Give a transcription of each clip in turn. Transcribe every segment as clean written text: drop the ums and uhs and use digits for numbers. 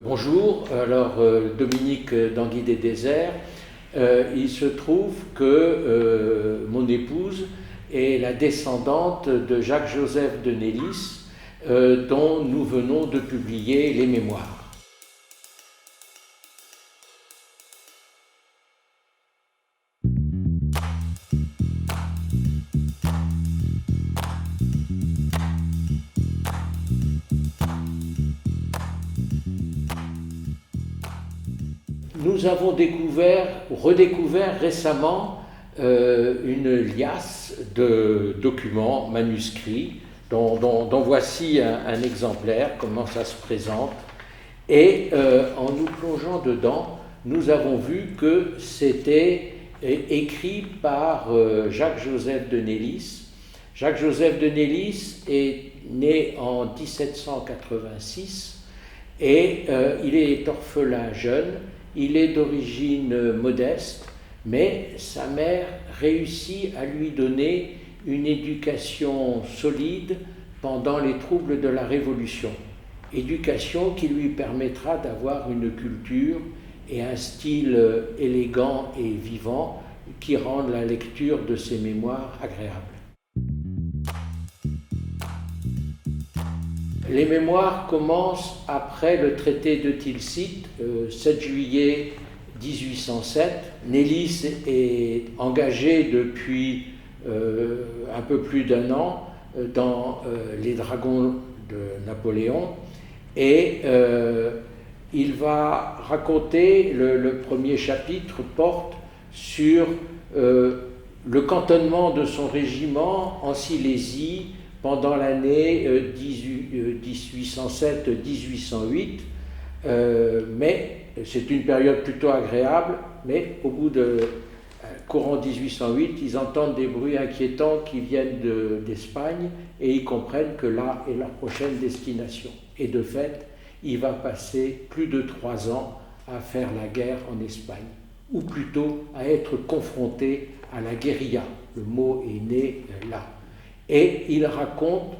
Bonjour, Dominique d'Anguille des Déserts. Il se trouve que mon épouse est la descendante de Jacques-Joseph de Nélis, dont nous venons de publier les mémoires. Nous avons redécouvert récemment une liasse de documents manuscrits dont voici un exemplaire, comment ça se présente. Et en nous plongeant dedans, nous avons vu que c'était écrit par Jacques-Joseph de Nélis. Jacques-Joseph de Nélis est né en 1786 et il est orphelin jeune. Il est d'origine modeste, mais sa mère réussit à lui donner une éducation solide pendant les troubles de la Révolution. Éducation qui lui permettra d'avoir une culture et un style élégant et vivant qui rendent la lecture de ses mémoires agréable. Les mémoires commencent après le traité de Tilsit, 7 juillet 1807. Nélis est engagé depuis un peu plus d'1 an dans les dragons de Napoléon et il va raconter, le premier chapitre porte sur le cantonnement de son régiment en Silésie pendant l'année 1807-1808, mais c'est une période plutôt agréable, mais au bout de courant 1808, ils entendent des bruits inquiétants qui viennent d'Espagne et ils comprennent que là est leur prochaine destination. Et de fait, il va passer plus de 3 ans à faire la guerre en Espagne, ou plutôt à être confronté à la guérilla. Le mot est né là. Et il raconte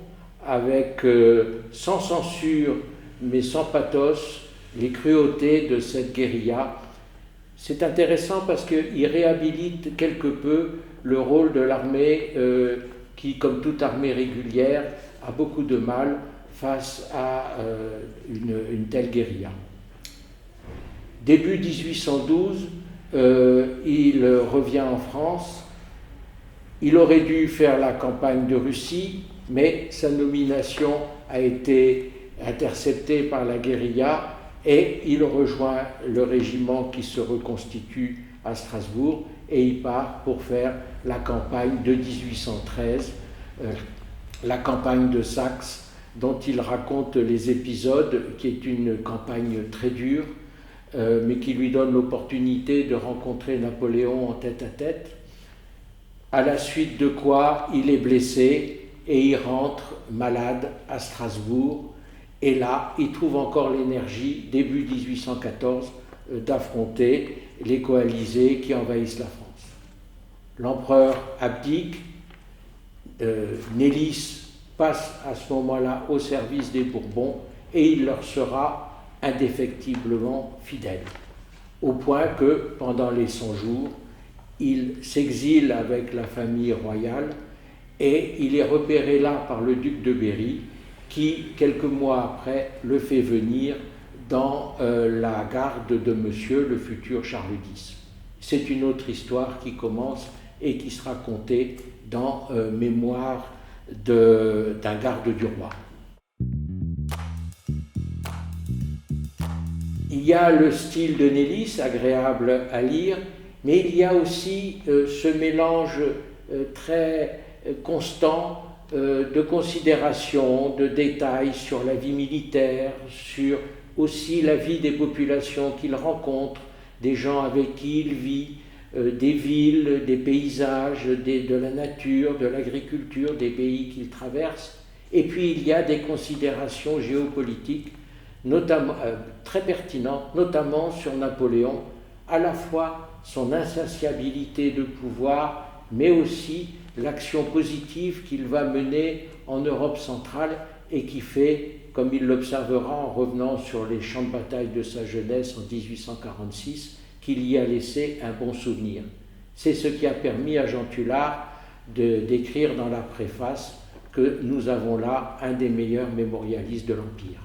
avec, sans censure, mais sans pathos, les cruautés de cette guérilla. C'est intéressant parce qu'il réhabilite quelque peu le rôle de l'armée qui, comme toute armée régulière, a beaucoup de mal face à une telle guérilla. Début 1812, il revient en France. Il aurait dû faire la campagne de Russie, mais sa nomination a été interceptée par la guérilla et il rejoint le régiment qui se reconstitue à Strasbourg et il part pour faire la campagne de 1813, la campagne de Saxe, dont il raconte les épisodes, qui est une campagne très dure, mais qui lui donne l'opportunité de rencontrer Napoléon en tête-à-tête. À la suite de quoi il est blessé et il rentre malade à Strasbourg. Et là, il trouve encore l'énergie, début 1814, d'affronter les coalisés qui envahissent la France. L'empereur abdique, Nélis passe à ce moment-là au service des Bourbons et il leur sera indéfectiblement fidèle. Au point que, pendant les 100 jours, il s'exile avec la famille royale et il est repéré là par le duc de Berry qui, quelques mois après, le fait venir dans la garde de monsieur, le futur Charles X. C'est une autre histoire qui commence et qui sera contée dans Mémoire d'un garde du roi. Il y a le style de Nélis, agréable à lire, mais il y a aussi ce mélange très constant de considérations, de détails sur la vie militaire, sur aussi la vie des populations qu'il rencontre, des gens avec qui il vit, des villes, des paysages, de la nature, de l'agriculture, des pays qu'il traverse. Et puis il y a des considérations géopolitiques notamment, très pertinentes, notamment sur Napoléon, à la fois son insatiabilité de pouvoir, mais aussi l'action positive qu'il va mener en Europe centrale et qui fait comme il l'observera en revenant sur les champs de bataille de sa jeunesse en 1846, qu'il y a laissé un bon souvenir. C'est ce qui a permis à Jean Tullard d'écrire dans la préface que nous avons là un des meilleurs mémorialistes de l'Empire.